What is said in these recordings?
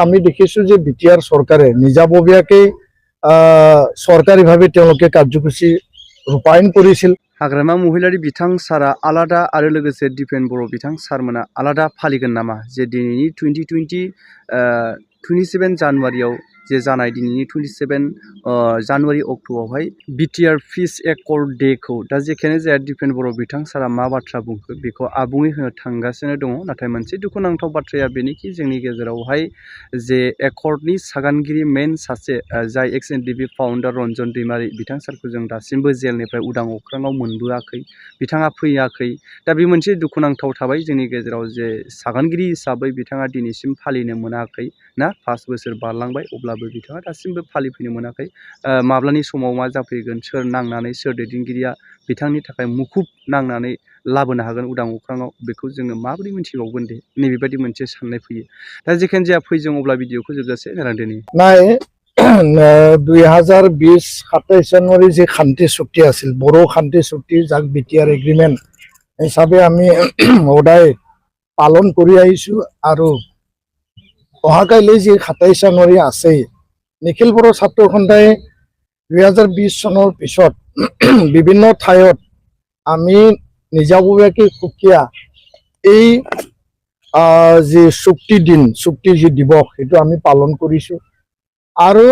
আমি দেখিছো যে বিটিআৰ সৰকাৰে নিজাববীয়াকেই সৰকাৰিভাবে তেওঁলোকে কাৰ্যসূচী ৰূপায়ণ কৰিছিল। हाग्रामा महिलारि बिथां सारा आलादा आरो लोगोसे दिपेन बर' बिथां सारमोना आलादा फालिगोन नामा जे दिनैनि 27 जानुवारियाव जे जानाय दिनैनि 27 जानुवारि अक्ट'आवहाय बिटिआर पिस एकर्ड डेखौ दा जेखियानो जाया दिपेन बर' बिथां सारा मा बाथ्रा बुंखो बेखौ आबुङै होनो थांगासिनो दङ। नाथाय मोनसे दुखुनांथाव बाथ्राया बेनोखि जोंनि गेजेरावहाय जे एकर्डनि सागानगिरि मेन सासे जाय एक्स एनडिपि फाउन्डार रन्जन दैमारि बिथां सारखौ जों दासिमबो जेलनिफ्राय उदां अख्राङाव मोनबोआखै, बिथाङा फैयाखै। दा बे मोनसे दुखुनांथाव थाबाय जोंनि गेजेराव जे सागानगिरि हिसाबै बिथाङा दिनैसिम फालिनो मोनाखै ना 5 बोसोर बारलांबाय अब्लाबो बिथाङा दासिमबो फालिफैनो मोनाखै। माब्लानि समाव मा जाफैगोन, सोर नांनानै सोर दैदेनगिरिया बिथांनि थाखाय मुखुब नांनानै लाबोनो हागोन उदां अख्राङाव बेखौ जोङो माबोरै मिथिबावगोन दे नैबेबायदि मोनसे साननाय फैयो। दा जेखियानो जाया फै जों अब्ला भिडिअखौ जोबजासे दिनै নাই 2020 27 জানুৱাৰী যে শান্তি চুক্তি আছিল বড়ো শান্তি চুক্তি যাক বিটিআৰ এগ্ৰিমেণ্ট হিচাপে আমি সদায় পালন কৰি আহিছোঁ আৰু অহাকাইলৈ যি 27 জানুৱাৰী আছে নিখিল বড়ো ছাত্ৰ সন্থাই 2020 চনৰ পিছত বিভিন্ন ঠাইত আমি নিজাববীয়াকৈ সুকীয়া এই যি চুক্তি দিন চুক্তি যি দিৱস সেইটো আমি পালন কৰিছোঁ। আৰু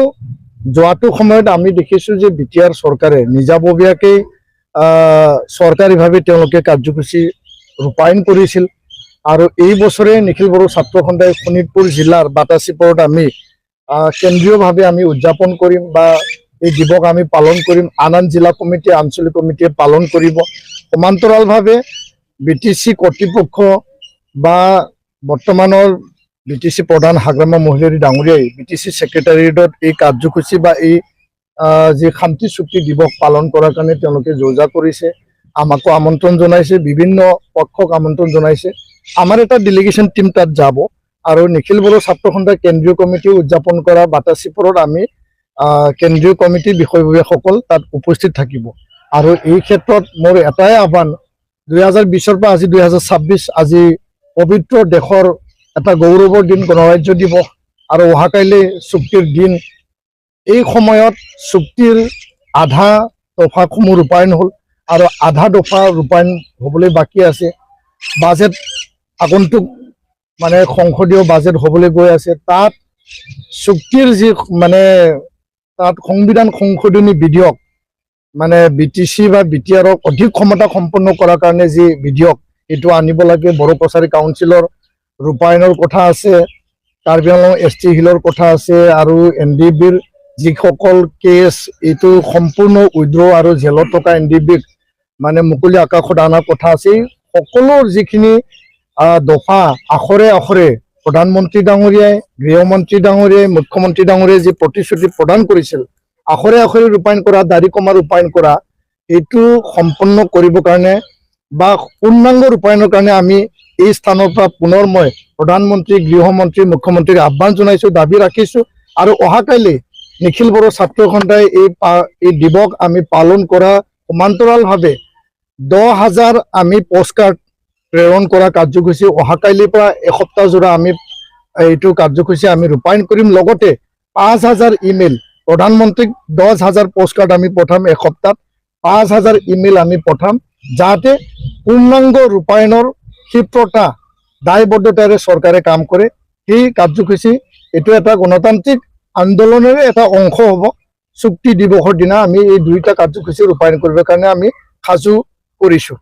যোৱাটো সময়ত আমি দেখিছোঁ যে বিটিআৰ চৰকাৰে নিজাববীয়াকেই চৰকাৰীভাৱে তেওঁলোকে কাৰ্যসূচী ৰূপায়ণ কৰিছিল। আৰু এই বছৰে নিখিল বড়ো ছাত্ৰ সন্থাই শোণিতপুৰ জিলাৰ বাটাচীপুৰত আমি কেন্দ্ৰীয়ভাৱে আমি উদযাপন কৰিম বা এই দিৱস আমি পালন কৰিম। আন জিলা কমিটি আঞ্চলিক কমিটিয়ে পালন কৰিব। সমান্তৰালভাৱে বিটিচি কৰ্তৃপক্ষ বা বৰ্তমানৰ বিটিচি প্ৰধান হাগ্ৰামা মহিলাৰী ডাঙৰীয়াই বিটিচি ছেক্ৰেটাৰিয়েটত এই কাৰ্যসূচী বা এই যি শান্তি চুক্তি দিৱস পালন কৰাৰ কাৰণে তেওঁলোকে যোজা কৰিছে। আমাকো আমন্ত্ৰণ জনাইছে, বিভিন্ন পক্ষক আমন্ত্ৰণ জনাইছে। আমাৰ এটা ডেলিগেশ্যন টিম তাত যাব আৰু নিখিল বড়ো ছাত্ৰ সন্থাৰ কেন্দ্ৰীয় কমিটি উদযাপন কৰা বাটাচীপুৰত আমি কেন্দ্ৰীয় কমিটিৰ বিষয়ববীয়াসকল তাত উপস্থিত থাকিব। আৰু এই ক্ষেত্ৰত মোৰ এটাই আহ্বান 2020 পৰা আজি 2026 আজি পবিত্ৰ দেশৰ এটা গৌৰৱৰ দিন গণৰাজ্য দিৱস আৰু অহাকাইলৈ চুক্তিৰ দিন। এই সময়ত চুক্তিৰ আধা দফাসমূহ ৰূপায়ণ হ'ল আৰু আধা দফা ৰূপায়ণ হ'বলৈ বাকী আছে। বাজেট আগন্তুক মানে সংসদীয় বাজেট হ'বলৈ গৈ আছে। তাত চুক্তিৰ যি তাত সংবিধান সংশোধনী বিধেয়ক মানে বিটিচি বা বিটিআৰক অধিক ক্ষমতা সম্পন্ন কৰাৰ কাৰণে যি বিধেয়ক এইটো আনিব লাগে। বড়ো কছাৰী কাউন্সিলৰ ৰূপায়ণৰ কথা আছে, কাৰ্বি আংলং ST হিলৰ কথা আছে আৰু NDBৰ যিসকল কেছ এইটো সম্পূৰ্ণ উইড্ৰ আৰু জেলত থকা NDBক মানে মুকলি আকাশত অনাৰ কথা আছে। সকলো যিখিনি দফা আখৰে আখৰে প্ৰধানমন্ত্ৰী ডাঙৰীয়াই, গৃহমন্ত্ৰী ডাঙৰীয়াই, মুখ্যমন্ত্ৰী ডাঙৰীয়াই যি প্ৰতিশ্ৰুতি প্ৰদান কৰিছিল আখৰে আখৰে ৰূপায়ণ কৰা, দাড়িকমা ৰূপায়ণ কৰা, এইটো সম্পন্ন কৰিবৰ কাৰণে বা পূৰ্ণাংগ ৰূপায়ণৰ কাৰণে আমি এই স্থানৰ পৰা পুনৰ মই প্ৰধানমন্ত্ৰী, গৃহমন্ত্ৰী, মুখ্যমন্ত্ৰীক আহ্বান জনাইছোঁ, দাবী ৰাখিছোঁ। আৰু অহাকাইলৈ নিখিল বড়ো ছাত্ৰ সন্থাই এই দিৱস আমি পালন কৰা সমান্তৰালভাৱে 10,000 আমি পষ্টকাৰ্ড প্ৰেৰণ কৰা কাৰ্যসূচী অহাকাইলৈৰ পৰা এসপ্তাহ জোৰা আমি এইটো কাৰ্যসূচী আমি ৰূপায়ণ কৰিম। লগতে 5,000 ইমেইল প্ৰধানমন্ত্ৰীক 10,000 পষ্টকাৰ্ড আমি পঠাম এসপ্তাহত 5,000 ইমেইল আমি পঠাম যাতে পূৰ্ণাংগ ৰূপায়ণৰ ক্ষিপ্ৰতা দায়বদ্ধতাৰে চৰকাৰে কাম কৰে। সেই কাৰ্যসূচী এইটো এটা গণতান্ত্ৰিক আন্দোলনৰে এটা অংশ হ'ব। চুক্তি দিৱসৰ দিনা আমি এই দুইটা কাৰ্যসূচী ৰূপায়ণ কৰিবৰ কাৰণে আমি সাজু কৰিছোঁ।